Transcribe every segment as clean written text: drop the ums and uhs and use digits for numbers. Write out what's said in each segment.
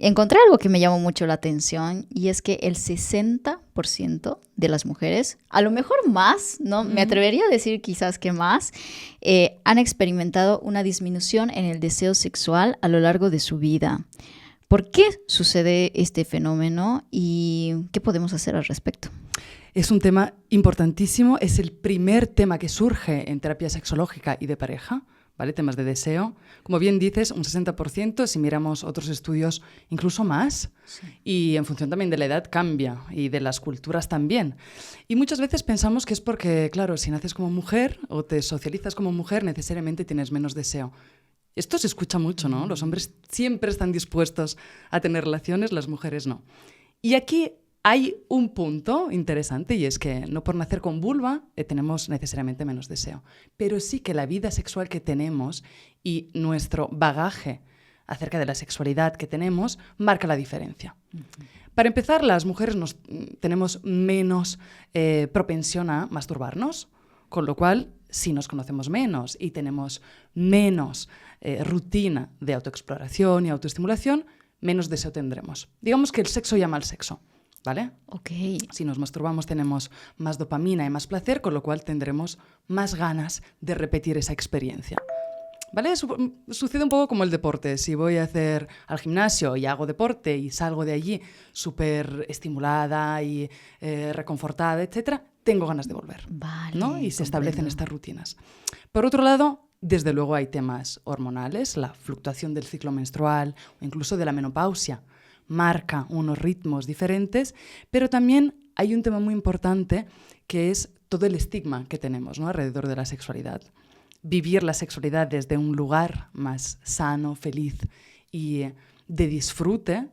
Encontré algo que me llamó mucho la atención y es que el 60% de las mujeres, a lo mejor más, ¿no? Me atrevería a decir quizás que más, han experimentado una disminución en el deseo sexual a lo largo de su vida. ¿Por qué sucede este fenómeno y qué podemos hacer al respecto? Es un tema importantísimo, es el primer tema que surge en terapia sexológica y de pareja, ¿vale? Temas de deseo. Como bien dices, un 60%, si miramos otros estudios, incluso más. Sí. Y en función también de la edad cambia y de las culturas también. Y muchas veces pensamos que es porque, claro, si naces como mujer o te socializas como mujer, necesariamente tienes menos deseo. Esto se escucha mucho, ¿no? Los hombres siempre están dispuestos a tener relaciones, las mujeres no. Y aquí hay un punto interesante y es que no por nacer con vulva tenemos necesariamente menos deseo, pero sí que la vida sexual que tenemos y nuestro bagaje acerca de la sexualidad que tenemos marca la diferencia. Uh-huh. Para empezar, las mujeres tenemos menos propensión a masturbarnos, con lo cual, si nos conocemos menos y tenemos menos rutina de autoexploración y autoestimulación, menos deseo tendremos. Digamos que el sexo llama al sexo. ¿Vale? Okay. Si nos masturbamos tenemos más dopamina y más placer, con lo cual tendremos más ganas de repetir esa experiencia. ¿Vale? Sucede un poco como el deporte. Si voy a hacer al gimnasio y hago deporte y salgo de allí súper estimulada y reconfortada, etc., tengo ganas de volver. Vale, ¿no? Y se establecen estas rutinas. Por otro lado, desde luego hay temas hormonales, la fluctuación del ciclo menstrual o incluso de la menopausia. Marca unos ritmos diferentes, pero también hay un tema muy importante que es todo el estigma que tenemos, ¿no? Alrededor de la sexualidad. Vivir la sexualidad desde un lugar más sano, feliz y de disfrute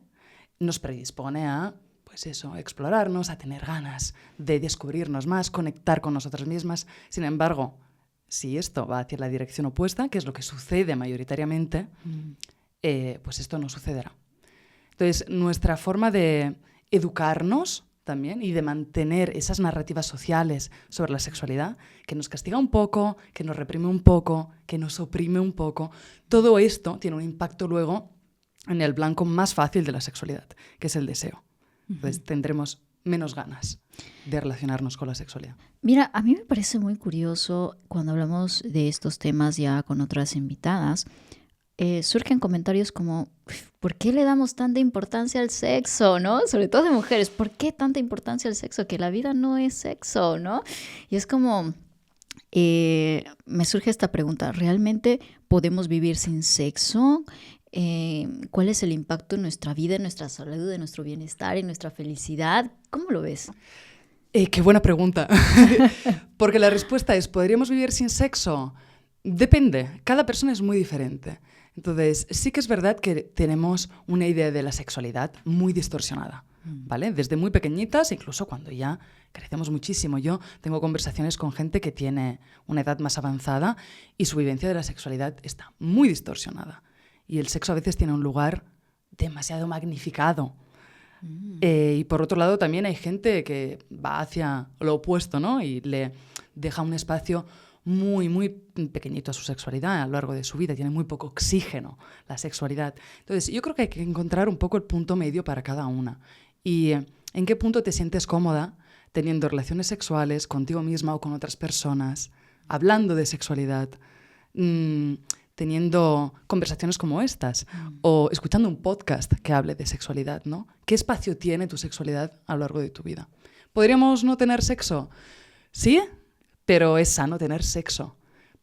nos predispone a, pues eso, explorarnos, a tener ganas de descubrirnos más, conectar con nosotras mismas. Sin embargo, si esto va hacia la dirección opuesta, que es lo que sucede mayoritariamente, pues esto no sucederá. Entonces, nuestra forma de educarnos también y de mantener esas narrativas sociales sobre la sexualidad, que nos castiga un poco, que nos reprime un poco, que nos oprime un poco, todo esto tiene un impacto luego en el blanco más fácil de la sexualidad, que es el deseo. Entonces, tendremos menos ganas de relacionarnos con la sexualidad. Mira, a mí me parece muy curioso cuando hablamos de estos temas ya con otras invitadas, surgen comentarios como, ¿por qué le damos tanta importancia al sexo, no? Sobre todo de mujeres, ¿por qué tanta importancia al sexo? Que la vida no es sexo, ¿no? Y es como, me surge esta pregunta, ¿realmente podemos vivir sin sexo? ¿Cuál es el impacto en nuestra vida, en nuestra salud, en nuestro bienestar, en nuestra felicidad? ¿Cómo lo ves? Qué buena pregunta. Porque la respuesta es, ¿podríamos vivir sin sexo? Depende, cada persona es muy diferente. Entonces, sí que es verdad que tenemos una idea de la sexualidad muy distorsionada, ¿vale? Desde muy pequeñitas, incluso cuando ya crecemos muchísimo. Yo tengo conversaciones con gente que tiene una edad más avanzada y su vivencia de la sexualidad está muy distorsionada. Y el sexo a veces tiene un lugar demasiado magnificado. Y por otro lado, también hay gente que va hacia lo opuesto, ¿no? Y le deja un espacio muy, muy pequeñito a su sexualidad a lo largo de su vida. Tiene muy poco oxígeno la sexualidad. Entonces, yo creo que hay que encontrar un poco el punto medio para cada una. Y en qué punto te sientes cómoda teniendo relaciones sexuales contigo misma o con otras personas, hablando de sexualidad, teniendo conversaciones como estas o escuchando un podcast que hable de sexualidad, ¿no? ¿Qué espacio tiene tu sexualidad a lo largo de tu vida? ¿Podríamos no tener sexo? Sí, pero es sano tener sexo,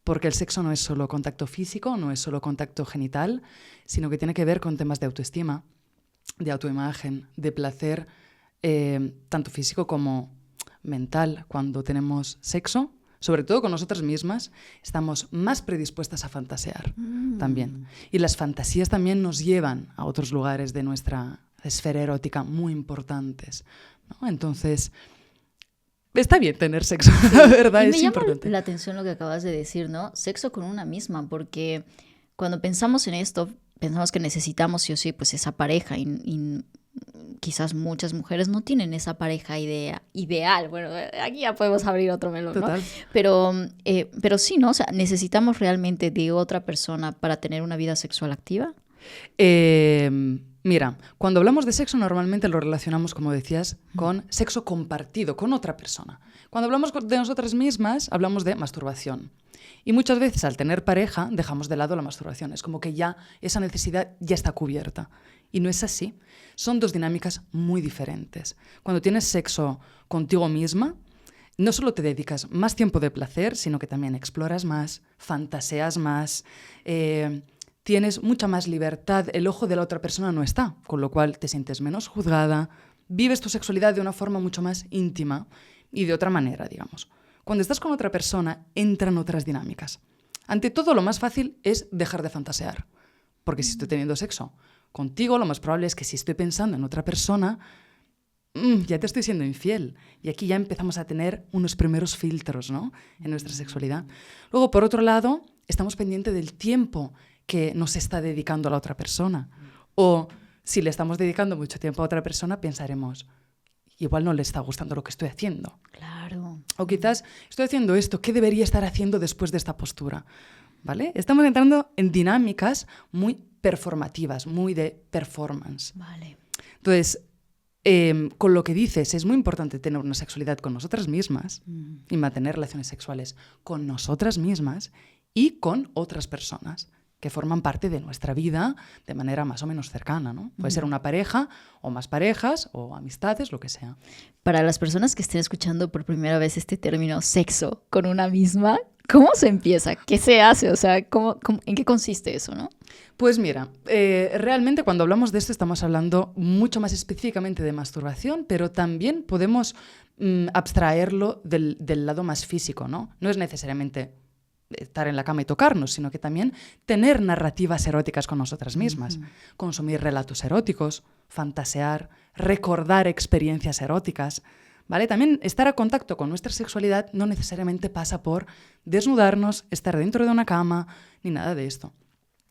porque el sexo no es solo contacto físico, no es solo contacto genital, sino que tiene que ver con temas de autoestima, de autoimagen, de placer, tanto físico como mental. Cuando tenemos sexo, sobre todo con nosotras mismas, estamos más predispuestas a fantasear también. Y las fantasías también nos llevan a otros lugares de nuestra esfera erótica muy importantes, ¿no? Entonces, está bien tener sexo, sí. La verdad y es me importante. llama la atención lo que acabas de decir, ¿no? Sexo con una misma, porque cuando pensamos en esto, pensamos que necesitamos sí o sí pues esa pareja y quizás muchas mujeres no tienen esa pareja ideal. Bueno, aquí ya podemos abrir otro melón, ¿no? Pero sí, ¿no? O sea, ¿necesitamos realmente de otra persona para tener una vida sexual activa? Mira, cuando hablamos de sexo normalmente lo relacionamos, como decías, con sexo compartido, con otra persona. Cuando hablamos de nosotras mismas, hablamos de masturbación. Y muchas veces al tener pareja dejamos de lado la masturbación. Es como que ya esa necesidad ya está cubierta. Y no es así. Son dos dinámicas muy diferentes. Cuando tienes sexo contigo misma, no solo te dedicas más tiempo de placer, sino que también exploras más, fantaseas más, tienes mucha más libertad, el ojo de la otra persona no está, con lo cual te sientes menos juzgada, vives tu sexualidad de una forma mucho más íntima y de otra manera, digamos. Cuando estás con otra persona, entran otras dinámicas. Ante todo, lo más fácil es dejar de fantasear, porque si estoy teniendo sexo contigo, lo más probable es que si estoy pensando en otra persona, ya te estoy siendo infiel. Y aquí ya empezamos a tener unos primeros filtros, ¿no?, en nuestra sexualidad. Luego, por otro lado, estamos pendientes del tiempo que nos está dedicando a la otra persona. O si le estamos dedicando mucho tiempo a otra persona, pensaremos, igual no le está gustando lo que estoy haciendo. Claro. O quizás estoy haciendo esto, ¿qué debería estar haciendo después de esta postura? ¿Vale? Estamos entrando en dinámicas muy performativas, muy de performance. Vale. Entonces, con lo que dices, es muy importante tener una sexualidad con nosotras mismas y mantener relaciones sexuales con nosotras mismas y con otras personas que forman parte de nuestra vida de manera más o menos cercana, ¿no? Puede ser una pareja o más parejas o amistades, lo que sea. Para las personas que estén escuchando por primera vez este término sexo con una misma, ¿cómo se empieza? ¿Qué se hace? O sea, ¿en qué consiste eso, no? Pues mira, realmente cuando hablamos de esto estamos hablando mucho más específicamente de masturbación, pero también podemos abstraerlo del lado más físico, ¿no? No es necesariamente estar en la cama y tocarnos, sino que también tener narrativas eróticas con nosotras mismas, consumir relatos eróticos, fantasear, recordar experiencias eróticas, ¿vale? También estar a contacto con nuestra sexualidad no necesariamente pasa por desnudarnos, estar dentro de una cama, ni nada de esto.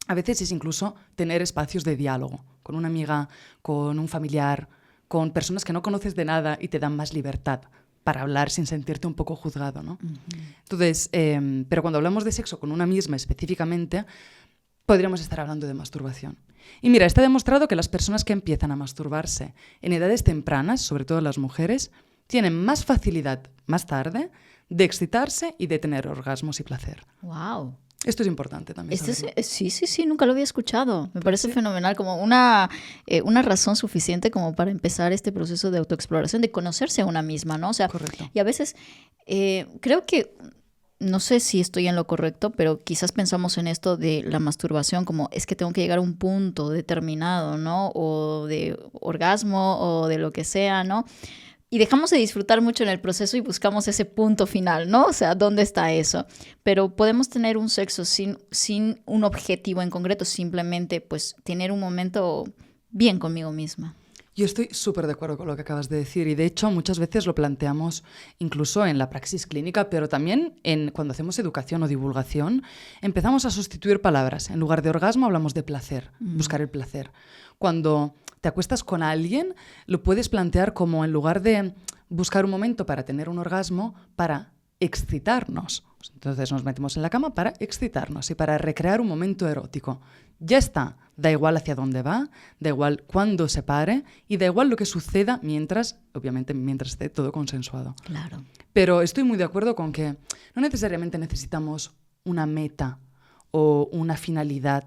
A veces es incluso tener espacios de diálogo con una amiga, con un familiar, con personas que no conoces de nada y te dan más libertad para hablar sin sentirte un poco juzgado, ¿no? Entonces, pero cuando hablamos de sexo con una misma específicamente, podríamos estar hablando de masturbación. Y mira, está demostrado que las personas que empiezan a masturbarse en edades tempranas, sobre todo las mujeres, tienen más facilidad más tarde de excitarse y de tener orgasmos y placer. ¡Wow! Esto es importante también. Sí, nunca lo había escuchado. Me parece fenomenal, como una razón suficiente como para empezar este proceso de autoexploración, de conocerse a una misma, ¿no? O sea, correcto. Y a veces creo que, no sé si estoy en lo correcto, pero quizás pensamos en esto de la masturbación como es que tengo que llegar a un punto determinado, ¿no? O de orgasmo o de lo que sea, ¿no? Y dejamos de disfrutar mucho en el proceso y buscamos ese punto final, ¿no? O sea, ¿dónde está eso? Pero podemos tener un sexo sin un objetivo en concreto, simplemente pues tener un momento bien conmigo misma. Yo estoy súper de acuerdo con lo que acabas de decir y de hecho muchas veces lo planteamos incluso en la praxis clínica, pero también cuando hacemos educación o divulgación empezamos a sustituir palabras. En lugar de orgasmo hablamos de placer, buscar el placer. Cuando te acuestas con alguien lo puedes plantear como en lugar de buscar un momento para tener un orgasmo, para excitarnos. Entonces nos metemos en la cama para excitarnos y para recrear un momento erótico. Ya está, da igual hacia dónde va, da igual cuándo se pare y da igual lo que suceda obviamente mientras esté todo consensuado. Claro. Pero estoy muy de acuerdo con que no necesariamente necesitamos una meta o una finalidad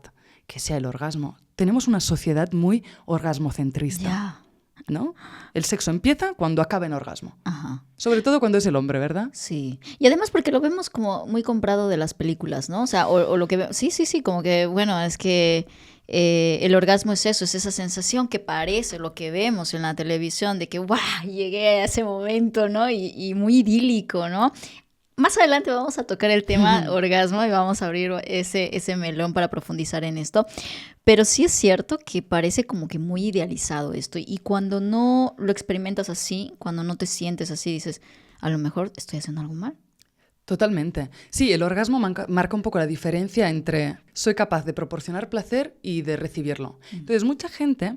que sea el orgasmo. Tenemos una sociedad muy orgasmocentrista. Ya. ¿No? El sexo empieza cuando acaba en orgasmo. Ajá. Sobre todo cuando es el hombre, ¿verdad? Sí. Y además porque lo vemos como muy comprado de las películas, ¿no? O sea, o lo que... Sí, como que, bueno, es que el orgasmo es eso, es esa sensación que parece lo que vemos en la televisión de que, ¡guau! Llegué a ese momento, ¿no? Y muy idílico, ¿no? Más adelante vamos a tocar el tema orgasmo y vamos a abrir ese melón para profundizar en esto. Pero sí es cierto que parece como que muy idealizado esto. Y cuando no lo experimentas así, cuando no te sientes así, dices, a lo mejor estoy haciendo algo mal. Totalmente. Sí, el orgasmo marca un poco la diferencia entre soy capaz de proporcionar placer y de recibirlo. Entonces, mucha gente,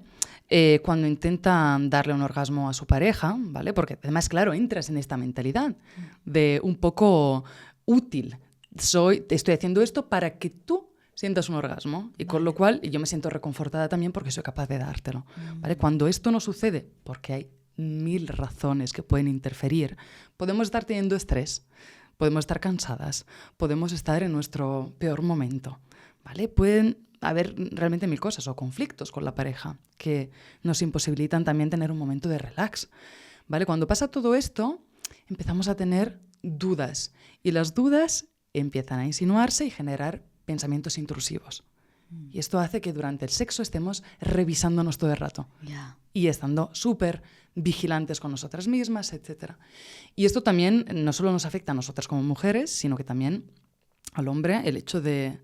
cuando intenta darle un orgasmo a su pareja, ¿vale? Porque además, claro, entras en esta mentalidad de un poco útil. Estoy haciendo esto para que tú sientas un orgasmo. Y con lo cual yo me siento reconfortada también porque soy capaz de dártelo. ¿Vale? Cuando esto no sucede, porque hay 1000 razones que pueden interferir, podemos estar teniendo estrés, podemos estar cansadas, podemos estar en nuestro peor momento. ¿Vale? Pueden haber realmente 1000 cosas o conflictos con la pareja que nos imposibilitan también tener un momento de relax. ¿Vale? Cuando pasa todo esto, empezamos a tener dudas y las dudas empiezan a insinuarse y generar pensamientos intrusivos. Y esto hace que durante el sexo estemos revisándonos todo el rato y estando súper vigilantes con nosotras mismas, etc. Y esto también no solo nos afecta a nosotras como mujeres, sino que también al hombre, el hecho de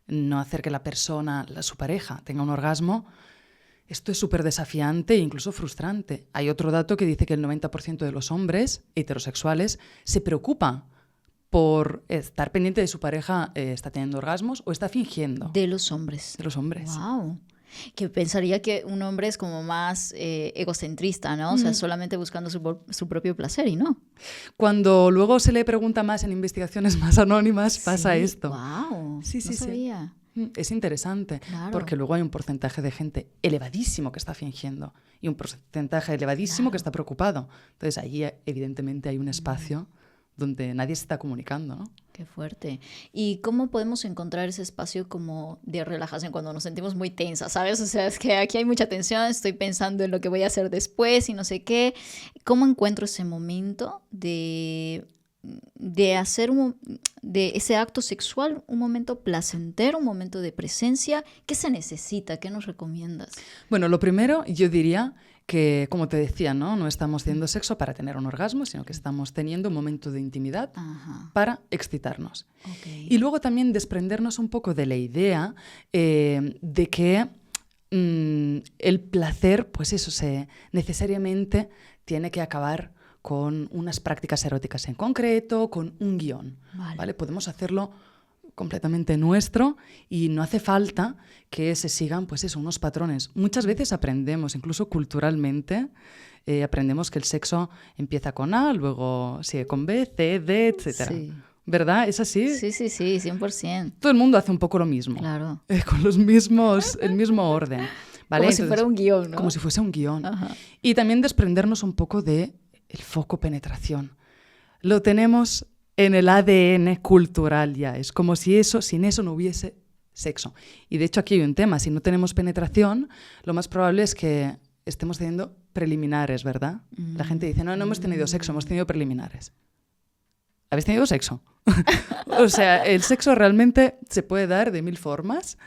no hacer que la persona, su pareja, tenga un orgasmo. Esto es súper desafiante e incluso frustrante. Hay otro dato que dice que el 90% de los hombres heterosexuales se preocupa por estar pendiente de su pareja, está teniendo orgasmos o está fingiendo. De los hombres. De los hombres. Wow. Que pensaría que un hombre es como más egocentrista, ¿no? O sea, solamente buscando su propio placer y no. Cuando luego se le pregunta más en investigaciones más anónimas, pasa esto. Wow. Sí, no sabía. Es interesante, Claro. porque luego hay un porcentaje de gente elevadísimo que está fingiendo y un porcentaje elevadísimo que está preocupado. Entonces, ahí evidentemente hay un espacio donde nadie se está comunicando, ¿no? Qué fuerte. ¿Y cómo podemos encontrar ese espacio como de relajación cuando nos sentimos muy tensas, ¿sabes? O sea, es que aquí hay mucha tensión, estoy pensando en lo que voy a hacer después y no sé qué. ¿Cómo encuentro ese momento de hacer de ese acto sexual un momento placentero, un momento de presencia? ¿Qué se necesita? ¿Qué nos recomiendas? Bueno, lo primero yo diría que, como te decía, no estamos teniendo sexo para tener un orgasmo, sino que estamos teniendo un momento de intimidad para excitarnos. Okay. Y luego también desprendernos un poco de la idea de que el placer, pues eso, necesariamente tiene que acabar con unas prácticas eróticas en concreto, con un guión. ¿Vale? Podemos hacerlo completamente nuestro y no hace falta que se sigan pues eso, unos patrones. Muchas veces aprendemos, incluso culturalmente, aprendemos que el sexo empieza con A, luego sigue con B, C, D, etc. Sí. ¿Verdad? ¿Es así? Sí, 100%. Todo el mundo hace un poco lo mismo. Claro. Con el mismo orden. ¿Vale? Como si fuera un guión, ¿no? Como si fuese un guión. Ajá. Y también desprendernos un poco de el foco penetración. Lo tenemos en el ADN cultural ya. Es como si sin eso no hubiese sexo. Y de hecho aquí hay un tema. Si no tenemos penetración, lo más probable es que estemos teniendo preliminares, ¿verdad? La gente dice, no hemos tenido sexo, hemos tenido preliminares. ¿Habéis tenido sexo? O sea, el sexo realmente se puede dar de 1000 formas.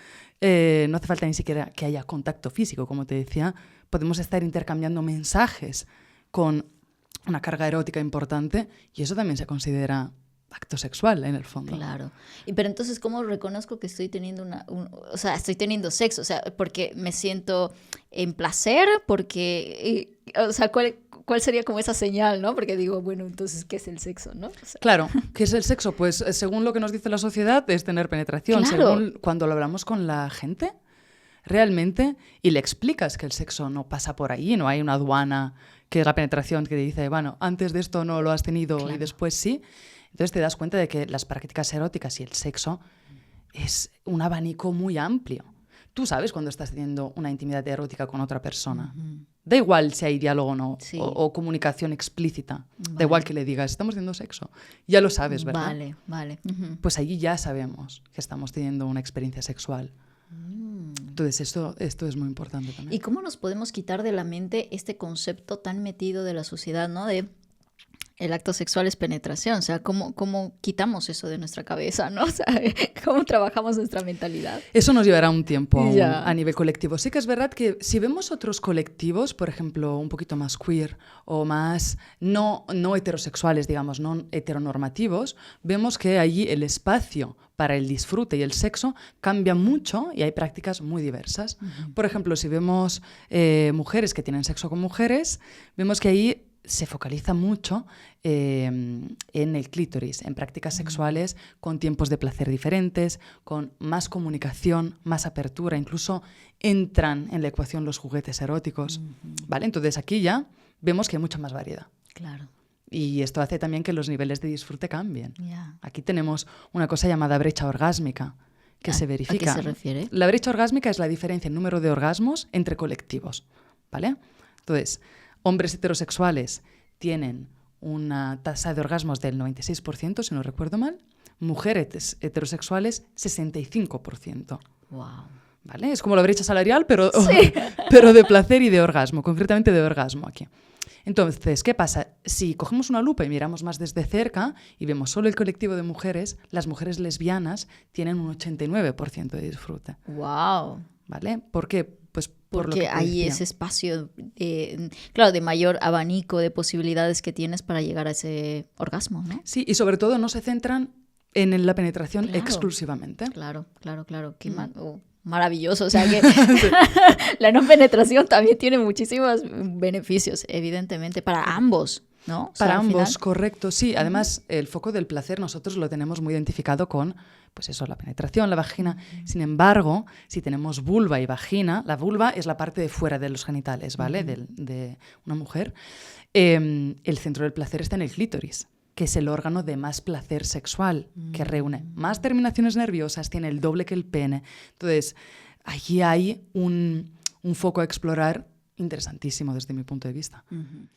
No hace falta ni siquiera que haya contacto físico, como te decía. Podemos estar intercambiando mensajes con una carga erótica importante y eso también se considera acto sexual en el fondo. Claro. Pero entonces, ¿cómo reconozco que estoy teniendo o sea, estoy teniendo sexo? O sea, porque me siento en placer, porque, o sea, ¿cuál sería como esa señal, no? Porque digo, bueno, entonces, ¿qué es el sexo, no? O sea, claro, ¿qué es el sexo? Pues según lo que nos dice la sociedad es tener penetración. Claro. Según cuando lo hablamos con la gente, realmente, y le explicas que el sexo no pasa por ahí, no hay una aduana que es la penetración que te dice, bueno, antes de esto no lo has tenido y después sí. Entonces te das cuenta de que las prácticas eróticas y el sexo es un abanico muy amplio. Tú sabes cuando estás teniendo una intimidad erótica con otra persona. Da igual si hay diálogo o no, o comunicación explícita. Da igual que le digas, estamos teniendo sexo. Ya lo sabes, ¿verdad? Vale. Pues allí ya sabemos que estamos teniendo una experiencia sexual. Entonces esto es muy importante también. ¿Y cómo nos podemos quitar de la mente este concepto tan metido de la sociedad, ¿no? De el acto sexual es penetración, o sea, ¿cómo quitamos eso de nuestra cabeza, ¿no? O sea, ¿cómo trabajamos nuestra mentalidad? Eso nos llevará un tiempo a nivel colectivo. Sí que es verdad que si vemos otros colectivos, por ejemplo, un poquito más queer o más no heterosexuales, digamos, no heteronormativos, vemos que allí el espacio para el disfrute y el sexo cambia mucho y hay prácticas muy diversas. Por ejemplo, si vemos mujeres que tienen sexo con mujeres, vemos que ahí se focaliza mucho en el clítoris, en prácticas sexuales con tiempos de placer diferentes, con más comunicación, más apertura, incluso entran en la ecuación los juguetes eróticos, ¿vale? Entonces aquí ya vemos que hay mucha más variedad. Claro. Y esto hace también que los niveles de disfrute cambien. Aquí tenemos una cosa llamada brecha orgásmica, que se verifica. ¿A qué se refiere? La brecha orgásmica es la diferencia en número de orgasmos entre colectivos, ¿vale? Entonces, hombres heterosexuales tienen una tasa de orgasmos del 96%, si no recuerdo mal. Mujeres heterosexuales, 65%. Wow. ¿Vale? Es como la brecha salarial, pero, Sí. pero de placer y de orgasmo, concretamente de orgasmo aquí. Entonces, ¿qué pasa? Si cogemos una lupa y miramos más desde cerca y vemos solo el colectivo de mujeres, las mujeres lesbianas tienen un 89% de disfrute. Wow. ¿Vale? ¿Por qué? Pues por lo Porque que te hay decía. ese espacio, claro, de mayor abanico de posibilidades que tienes para llegar a ese orgasmo, ¿no? Sí, y sobre todo no se centran en la penetración Claro. exclusivamente. Claro. Qué maravilloso. O sea que la no penetración también tiene muchísimos beneficios, evidentemente, para ambos, ¿no? O sea, Para al ambos, final- correcto. Sí, además el foco del placer nosotros lo tenemos muy identificado con, pues eso, la penetración, la vagina. Sin embargo, si tenemos vulva y vagina, la vulva es la parte de fuera de los genitales, ¿vale? De una mujer. El centro del placer está en el clítoris, que es el órgano de más placer sexual, que reúne más terminaciones nerviosas, tiene el doble que el pene. Entonces, allí hay un foco a explorar interesantísimo desde mi punto de vista. Ujú.